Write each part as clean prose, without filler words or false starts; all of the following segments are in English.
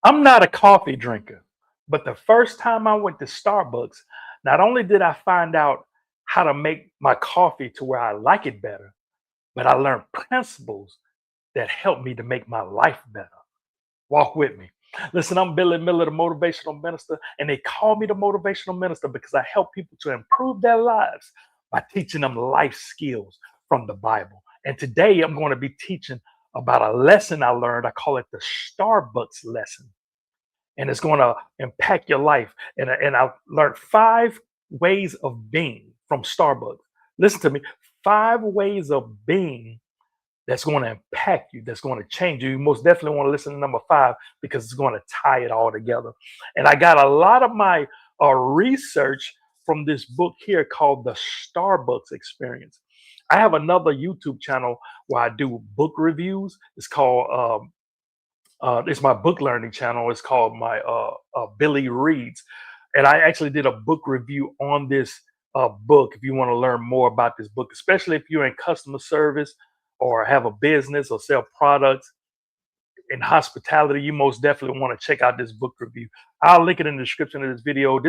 I'm not a coffee drinker, but the first time I went to Starbucks, not only did I find out how to make my coffee to where I like it better, but I learned principles that help me to make my life better. Walk with me. Listen, I'm Billy Miller, the motivational minister, and they call me the motivational minister because I help people to improve their lives by teaching them life skills from the Bible. And today I'm going to be teaching about a lesson I learned. I call it the Starbucks lesson, and it's going to impact your life. And I've learned 5 ways of being from Starbucks. Listen to me, 5 ways of being that's going to impact you, that's going to change you. You most definitely want to listen to number 5 because it's going to tie it all together. And I got a lot of my research from this book here called The Starbucks Experience. I have another YouTube channel where I do book reviews. It's called it's my book learning channel. It's called my Billie Reads, and I actually did a book review on this book. If you want to learn more about this book, especially if you're in customer service or have a business or sell products in hospitality, you most definitely want to check out this book review. I'll link it in the description of this video.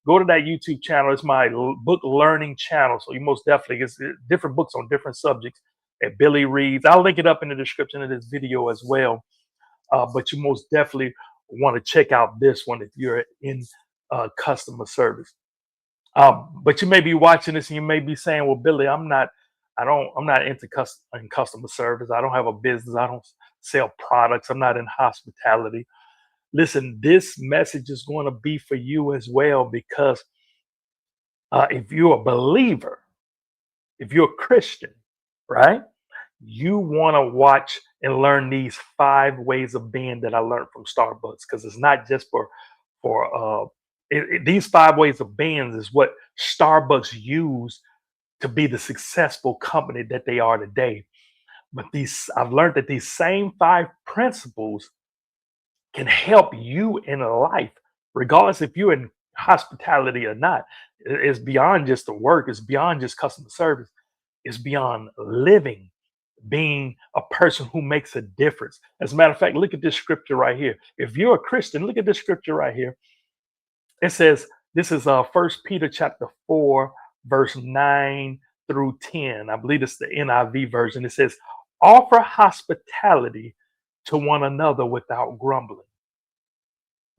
Go to that YouTube channel. It's my book learning channel. So you most definitely get different books on different subjects at Billie Reads. I'll link it up in the description of this video as well. But you most definitely want to check out this one if you're in customer service. But you may be watching this and you may be saying, "Well, Billy, I'm not into customer service. I don't have a business. I don't sell products. I'm not in hospitality." Listen, this message is going to be for you as well because if you're a believer, if you're a Christian, right? You want to watch and learn these 5 ways of being that I learned from Starbucks, because it's not just these 5 ways of being is what Starbucks used to be the successful company that they are today. But I've learned that these same 5 principles can help you in life, regardless if you're in hospitality or not. It's beyond just the work. It's beyond just customer service. It's beyond living, being a person who makes a difference. As a matter of fact, look at this scripture right here. If you're a Christian, look at this scripture right here. It says, this is 1 Peter chapter 4, verse 9 through 10. I believe it's the NIV version. It says, offer hospitality to one another without grumbling.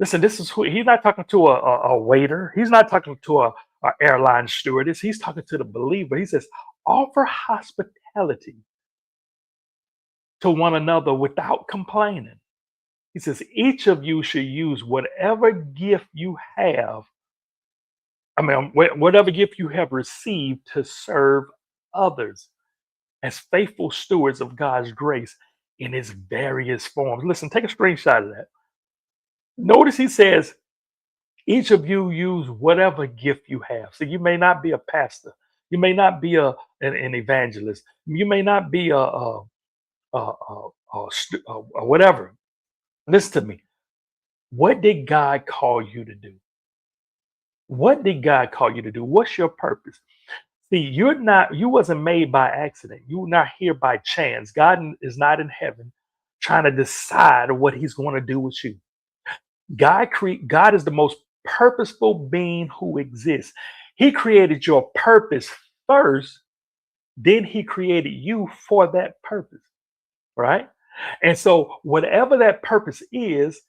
Listen, this is he's not talking to a waiter. He's not talking to a airline stewardess. He's talking to the believer. He says, offer hospitality to one another without complaining. He says, each of you should use whatever gift you have. Whatever gift you have received to serve others as faithful stewards of God's grace in its various forms. Listen, take a screenshot of that. Notice he says, each of you use whatever gift you have. So you may not be a pastor. You may not be an evangelist. You may not be whatever. Listen to me. What did God call you to do? What did God call you to do? What's your purpose? See, you wasn't made by accident. You're not here by chance. God is not in heaven trying to decide what he's going to do with you. God is the most purposeful being who exists. He created your purpose first, then he created you for that purpose, right? And so whatever that purpose is,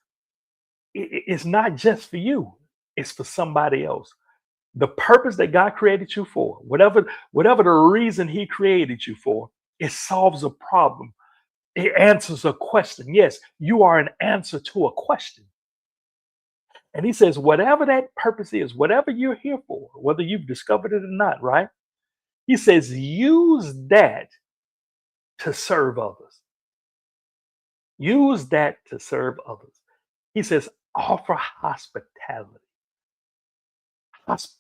it's not just for you, it's for somebody else. The purpose that God created you for, whatever the reason he created you for, it solves a problem. It answers a question. Yes, you are an answer to a question. And he says, whatever that purpose is, whatever you're here for, whether you've discovered it or not, right? He says, use that to serve others. Use that to serve others. He says, offer hospitality.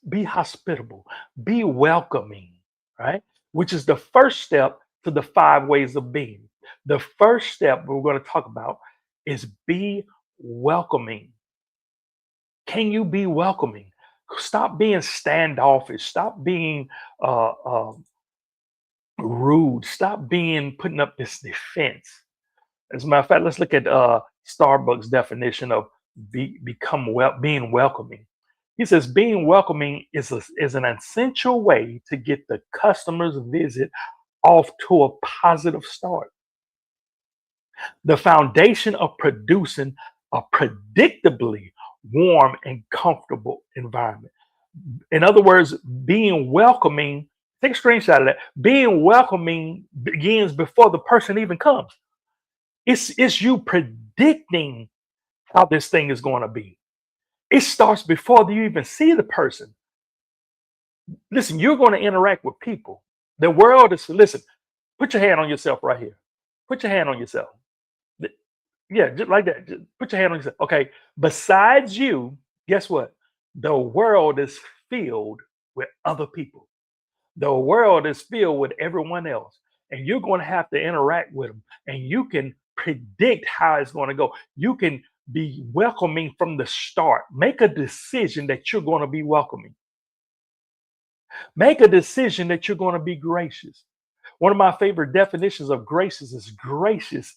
Be hospitable, be welcoming, right? Which is the first step to the 5 ways of being. The first step we're going to talk about is be welcoming. Can you be welcoming? Stop being standoffish. Stop being rude. Stop putting up this defense. As a matter of fact, let's look at Starbucks definition of being welcoming. He says being welcoming is an essential way to get the customer's visit off to a positive start. The foundation of producing a predictably warm and comfortable environment. In other words, being welcoming, take a screenshot of that. Being welcoming begins before the person even comes. It's you predicting how this thing is going to be. It starts before you even see the person. Listen, you're going to interact with people. The world is, listen, put your hand on yourself right here. Put your hand on yourself. Yeah, just like that. Just put your hand on yourself. Okay. Besides you, guess what? The world is filled with other people. The world is filled with everyone else. And you're going to have to interact with them. And you can predict how it's going to go. You can be welcoming from the start. Make a decision that you're going to be welcoming. Make a decision that you're going to be gracious. One of my favorite definitions of gracious is gracious.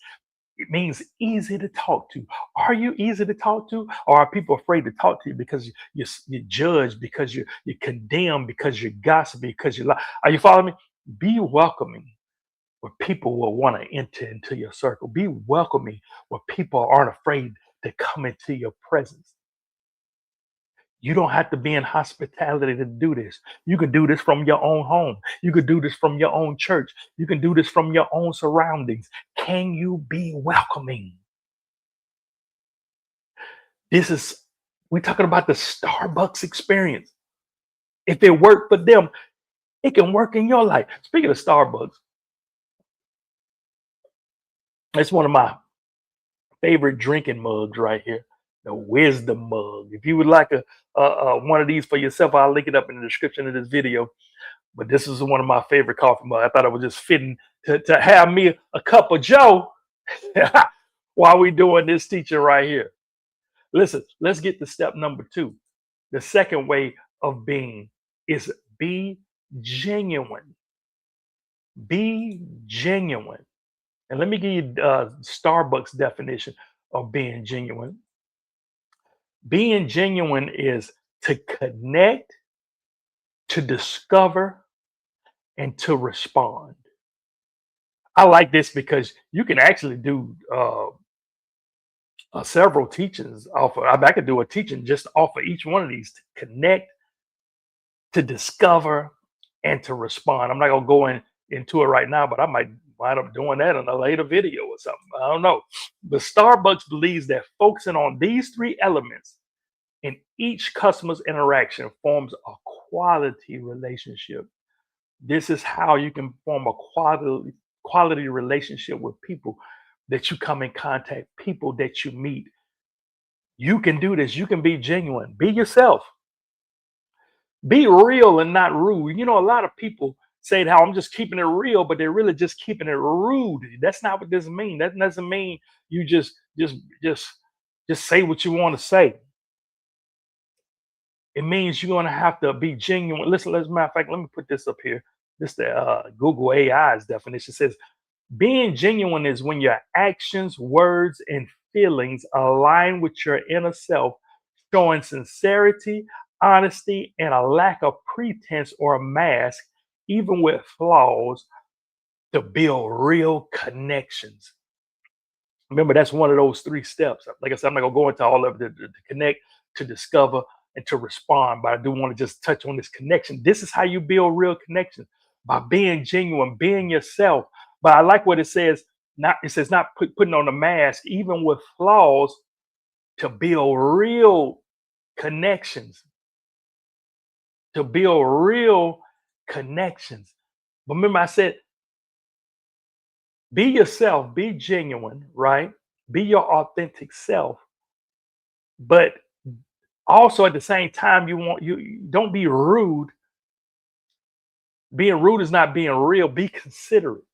It means easy to talk to. Are you easy to talk to? Or are people afraid to talk to you because you judge, because you condemn, because you gossip, because you lie? Are you following me? Be welcoming where people will want to enter into your circle. Be welcoming where people aren't afraid to come into your presence. You don't have to be in hospitality to do this. You can do this from your own home. You could do this from your own church. You can do this from your own surroundings. Can you be welcoming? We're talking about the Starbucks experience. If it worked for them, it can work in your life. Speaking of Starbucks, it's one of my favorite drinking mugs right here, the wisdom mug. If you would like a one of these for yourself, I'll link it up in the description of this video. But this is one of my favorite coffee mugs. I thought it was just fitting to have me a cup of Joe while we doing this teaching right here. Listen, let's get to step number 2. The second way of being is be genuine. Be genuine. And let me give you Starbucks definition of being genuine. Being genuine is to connect, to discover, and to respond. I like this because you can actually do several teachings off of, I could do a teaching just off of each one of these: to connect, to discover, and to respond. I'm not going to go into it right now, but I might wind up doing that in a later video or something. I don't know. But Starbucks believes that focusing on these 3 elements in each customer's interaction forms a quality relationship. This is how you can form a quality relationship with people that you come in contact, people that you meet. You can do this. You can be genuine. Be yourself. Be real and not rude. You know, a lot of people say how I'm just keeping it real, but they're really just keeping it rude. That's not what this means. That doesn't mean you just say what you want to say. It means you're going to have to be genuine. Listen, as a matter of fact, let me put this up here. This the Google AI's definition. It says being genuine is when your actions, words, and feelings align with your inner self, showing sincerity, honesty, and a lack of pretense or a mask, even with flaws, to build real connections. Remember, that's one of those 3 steps. Like I said, I'm not going to go into all of it, to connect, to discover, and to respond, but I do want to just touch on this connection. This is how you build real connection, by being genuine, being yourself. But I like what it says. It says not putting on a mask, even with flaws, to build real connections. To build real connections. But remember, I said, be yourself, be genuine, right? Be your authentic self. But also at the same time, you don't be rude. Being rude is not being real. Be considerate.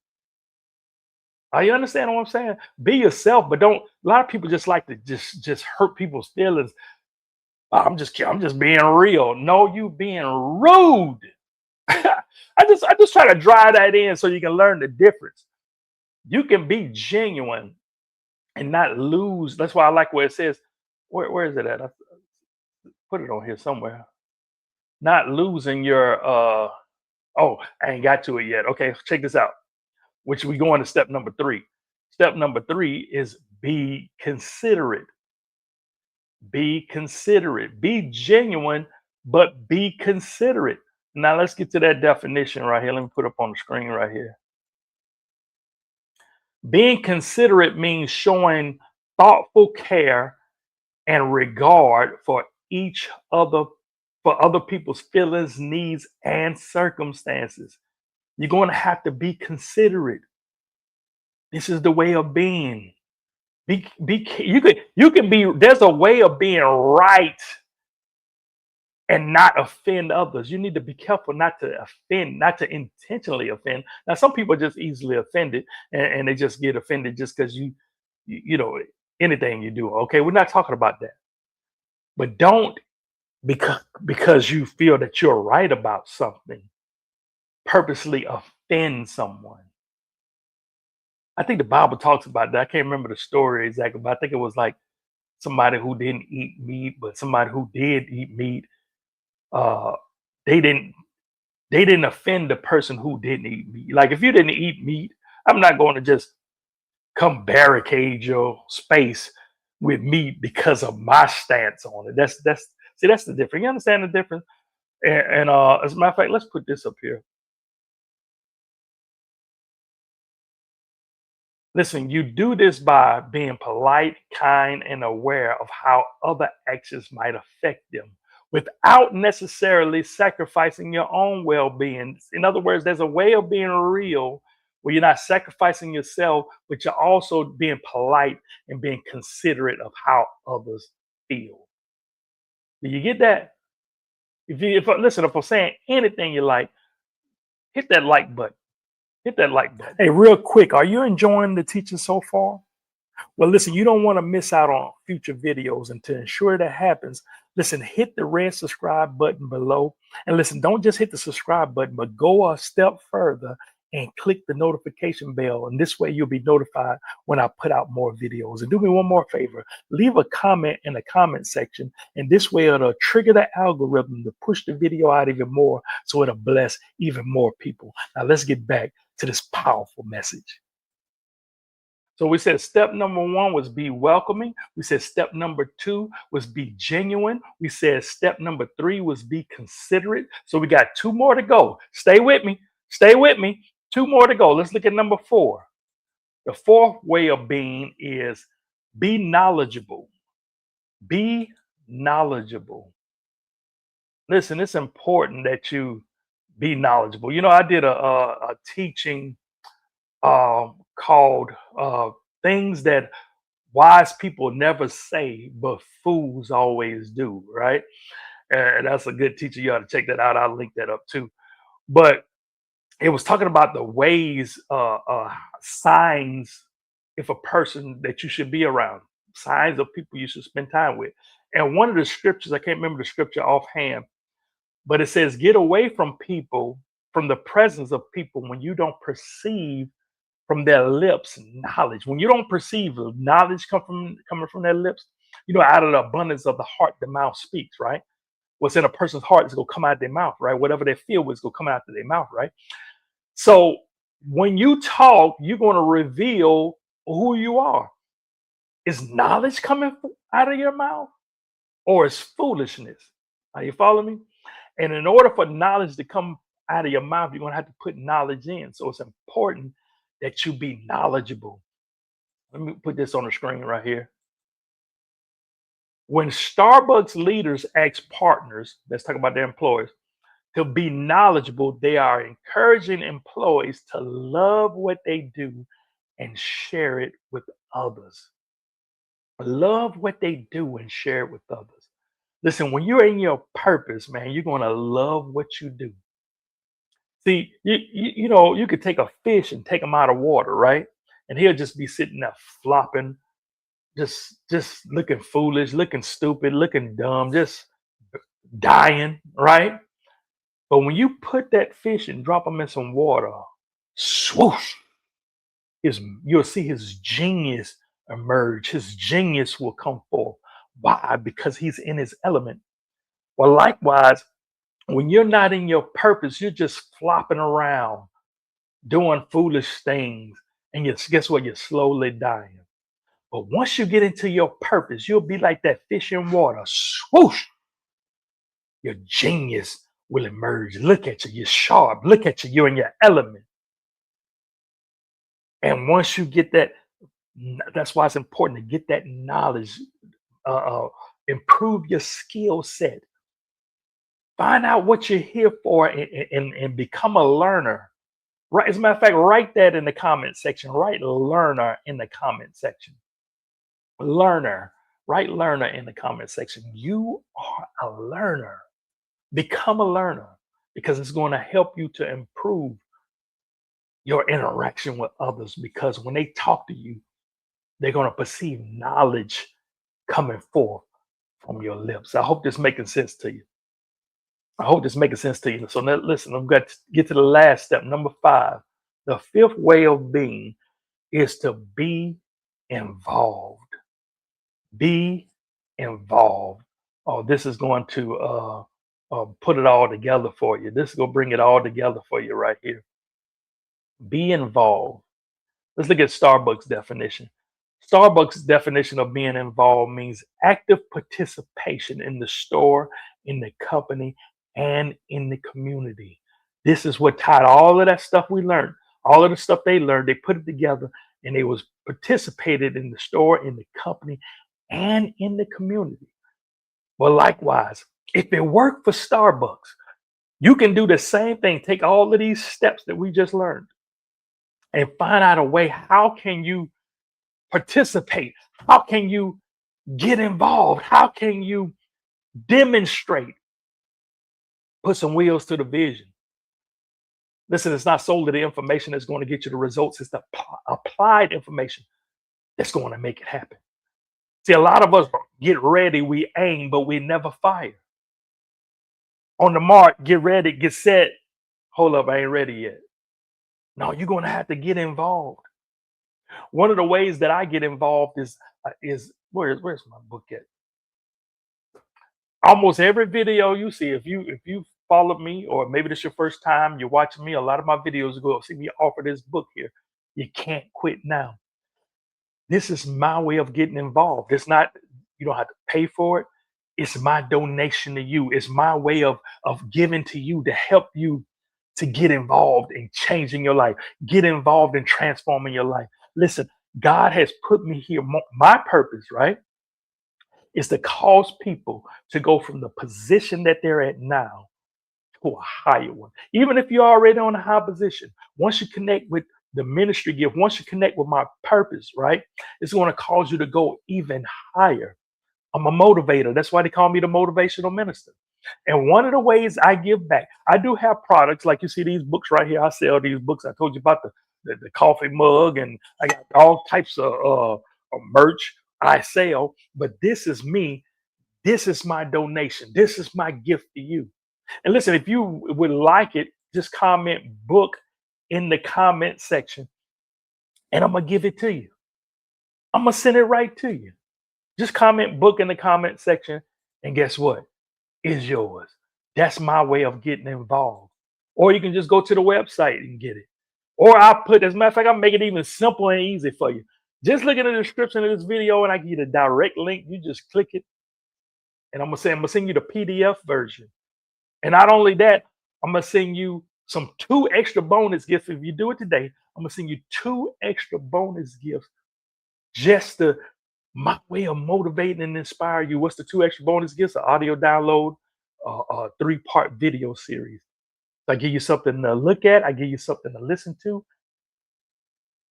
Are you understand what I'm saying? Be yourself, but don't. A lot of people just like to just hurt people's feelings. I'm just being real. No, you being rude. I just try to drive that in so you can learn the difference. You can be genuine and not lose. That's why I like where it says, where is it at? I put it on here somewhere. Not losing your oh, I ain't got to it yet. Okay, check this out. Which we go into step number 3. Step number 3 is be considerate. Be considerate. Be genuine, but be considerate. Now let's get to that definition right here. Let me put up on the screen right here. Being considerate means showing thoughtful care and regard for each other, for other people's feelings, needs, and circumstances. You're going to have to be considerate. This is the way of being. You can be. There's a way of being right and not offend others. You need to be careful not to offend, not to intentionally offend. Now, some people are just easily offended, and they just get offended just because you know, anything you do. Okay, we're not talking about that. But don't, because you feel that you're right about something, purposely offend someone. I think the Bible talks about that. I can't remember the story exactly, but I think it was like somebody who didn't eat meat, but somebody who did eat meat, uh, they didn't they didn't offend the person who didn't eat meat. Like if you didn't eat meat, I'm not going to just come barricade your space with meat because of my stance on it. That's see, that's the difference. You understand the difference? And as a matter of fact, let's put this up here. Listen, you do this by being polite, kind, and aware of how other actions might affect them without necessarily sacrificing your own well being. In other words, there's a way of being real where you're not sacrificing yourself, but you're also being polite and being considerate of how others feel. Do you get that? Listen, if I'm saying anything you like, hit that like button. Hit that like button. Hey, real quick, are you enjoying the teaching so far? Well, listen, you don't want to miss out on future videos. And to ensure that happens, listen, hit the red subscribe button below. And listen, don't just hit the subscribe button, but go a step further and click the notification bell. And this way you'll be notified when I put out more videos. And do me one more favor, leave a comment in the comment section. And this way it'll trigger the algorithm to push the video out even more so it'll bless even more people. Now let's get back to this powerful message. So we said step number 1 was be welcoming. We said step number 2 was be genuine. We said step number 3 was be considerate. So we got 2 more to go. Stay with me. Stay with me. 2 more to go. Let's look at number 4. The 4th way of being is be knowledgeable. Be knowledgeable. Listen, it's important that you be knowledgeable. You know, I did a teaching called things that wise people never say, but fools always do, right? And that's a good teacher. You ought to check that out. I'll link that up too. But it was talking about the ways, signs, if a person that you should be around, signs of people you should spend time with. And one of the scriptures, I can't remember the scripture offhand, but it says, get away from people, from the presence of people when you don't perceive from their lips knowledge. When you don't perceive knowledge coming from their lips, you know, out of the abundance of the heart, the mouth speaks, right? What's in a person's heart is going to come out of their mouth, right? Whatever they feel is going to come out of their mouth, right? So when you talk, you're going to reveal who you are. Is knowledge coming out of your mouth or is foolishness? Are you following me? And in order for knowledge to come out of your mouth, you're going to have to put knowledge in. So it's important that you be knowledgeable. Let me put this on the screen right here. When Starbucks leaders ask partners, let's talk about their employees, to be knowledgeable, they are encouraging employees to love what they do and share it with others. Love what they do and share it with others. Listen, when you're in your purpose, man, you're going to love what you do. See, you know, you could take a fish and take him out of water, right? And he'll just be sitting there flopping, just looking foolish, looking stupid, looking dumb, just dying, right? But when you put that fish and drop him in some water, swoosh, you'll see his genius emerge. His genius will come forth. Why? Because he's in his element. Well, likewise, when you're not in your purpose, you're just flopping around doing foolish things. And you guess what? You're slowly dying. But once you get into your purpose, you'll be like that fish in water. Swoosh! Your genius will emerge. Look at you. You're sharp. Look at you. You're in your element. And once you get that, that's why it's important to get that knowledge, improve your skill set, find out what you're here for, and become a learner. Right. As a matter of fact, write that in the comment section. Write learner in the comment section. Learner. Write learner in the comment section. You are a learner. Become a learner because it's going to help you to improve your interaction with others. Because when they talk to you, they're going to perceive knowledge coming forth from your lips. I hope this making sense to you. I hope this making sense to you. So now, listen, I'm going to get to the last step, number 5. The 5th way of being is to be involved. Be involved. Oh, this is going to put it all together for you. This is going to bring it all together for you right here. Be involved. Let's look at Starbucks definition. Starbucks definition of being involved means active participation in the store, in the company, and in the community. This is what tied all of that stuff we learned, all of the stuff they learned, they put it together and they was participated in the store, in the company, and in the community. Well, likewise, if it worked for Starbucks, you can do the same thing. Take all of these steps that we just learned and find out a way. How can you participate? How can you get involved? How can you demonstrate? Put some wheels to the vision. Listen, it's not solely the information that's going to get you the results. It's the applied information that's going to make it happen. See, a lot of us get ready, we aim, but we never fire. On the mark, get ready, get set. Hold up, I ain't ready yet. No, you're going to have to get involved. One of the ways that I get involved is where's my book at? Almost every video you see, if you follow me, or maybe this is your first time you're watching me, a lot of my videos go see me offer this book here. You can't quit now. This is my way of getting involved. It's not, you don't have to pay for it. It's my donation to you. It's my way of giving to you to help you to get involved in changing your life, get involved in transforming your life. Listen, God has put me here. My purpose, right, is to cause people to go from the position that they're at now to a higher one. Even if you're already on a high position, once you connect with the ministry gift, once you connect with my purpose, right, it's going to cause you to go even higher. I'm a motivator. That's why they call me the motivational minister. And one of the ways I give back, I do have products like you see these books right here. I sell these books. I told you about the coffee mug, and I got all types of merch I sell. But this is me. This is my donation. This is my gift to you. And listen, if you would like it, just comment book in the comment section, and I'm gonna give it to you. I'm gonna send it right to you. Just comment book in the comment section, and guess what? It's yours. That's my way of getting involved. Or you can just go to the website and get it. Or I'll put, as a matter of fact, I'll make it even simple and easy for you. Just look at the description of this video and I give you the direct link. You just click it. And I'm gonna send you the PDF version. And not only that, I'm gonna send you some 2 extra bonus gifts. If you do it today, I'm gonna send you 2 extra bonus gifts just to my way of motivating and inspire you. What's the 2 extra bonus gifts? An audio download, a 3-part video series. So I give you something to look at. I give you something to listen to.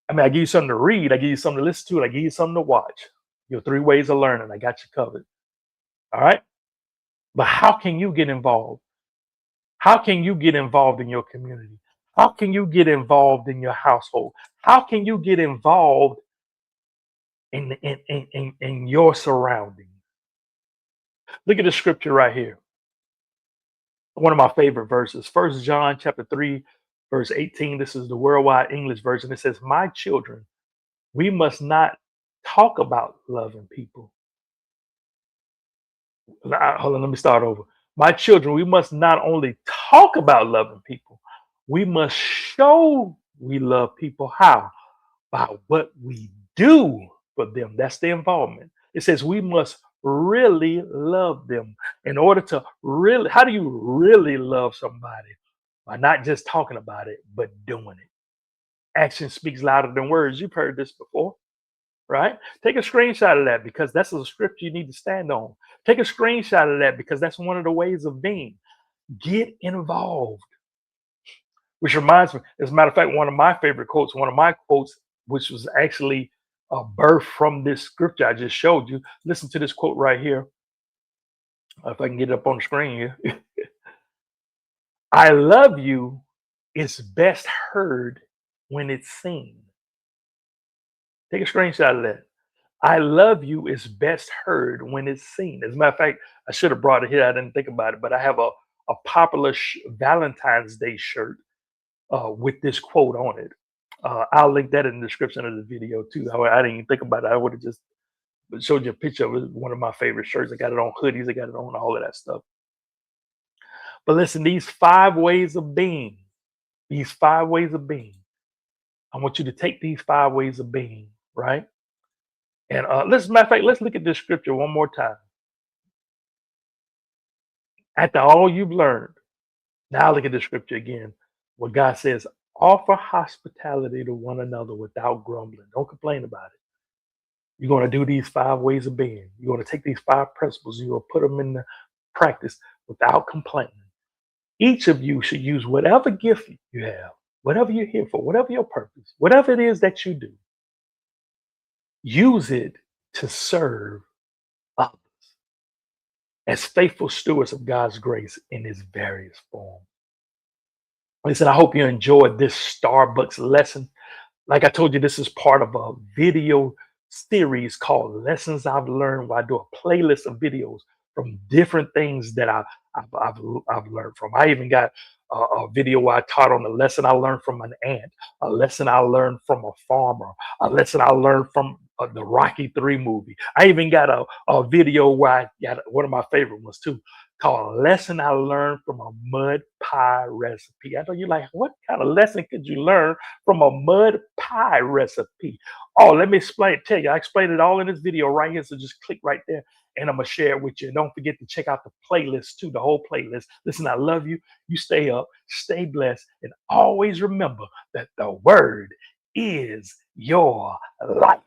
I mean, I give you something to read. I give you something to listen to. And I give you something to watch. Your 3 ways of learning. I got you covered. All right. But how can you get involved? How can you get involved in your community? How can you get involved in your household? How can you get involved in your surroundings? Look at the scripture right here. One of my favorite verses, 1 John chapter 3, verse 18. This is the worldwide English version. It says, "My children, we must not talk about loving people. Hold on, let me start over. My children, we must not only talk about loving people, we must show we love people. How? By what we do for them. That's the involvement. It says we must really love them. In order to really, how do you really love somebody? By not just talking about it, but doing it. Action speaks louder than words. You've heard this before, right? Take a screenshot of that because that's a script you need to stand on. Take a screenshot of that because that's one of the ways of being. Get involved. Which reminds me, as a matter of fact, one of my favorite quotes, one of my quotes, which was actually a birth from this scripture I just showed you. Listen to this quote right here. If I can get it up on the screen here. I love you is best heard when it's seen. Take a screenshot of that. I love you is best heard when it's seen. As a matter of fact, I should have brought it here. I didn't think about it, but I have a popular Valentine's Day shirt with this quote on it. I'll link that in the description of the video too. I didn't even think about it. I would have just showed you a picture of it. One of my favorite shirts. I got it on hoodies. I got it on all of that stuff. But listen, these 5 ways of being, these 5 ways of being, I want you to take these 5 ways of being, right? And matter of fact, let's look at this scripture one more time. After all you've learned, now look at the scripture again. Where God says, offer hospitality to one another without grumbling. Don't complain about it. You're going to do these 5 ways of being. You're going to take these 5 principles and you're going to put them into practice without complaining. Each of you should use whatever gift you have, whatever you're here for, whatever your purpose, whatever it is that you do, use it to serve others as faithful stewards of God's grace in its various forms. Listen, I hope you enjoyed this Starbucks lesson. Like I told you, this is part of a video series called Lessons I've Learned, where I do a playlist of videos from different things that I've learned from. I even got a video where I taught on a lesson I learned from an ant, a lesson I learned from a farmer, a lesson I learned from the Rocky 3 movie. I even got a video where I got one of my favorite ones too, called A Lesson I Learned from a Mud Pie Recipe. I know you're like, what kind of lesson could you learn from a mud pie recipe? Oh, let me tell you, I explained it all in this video right here. So just click right there and I'm going to share it with you. And don't forget to check out the playlist too, the whole playlist. Listen, I love you. You stay up, stay blessed, and always remember that the word is your life.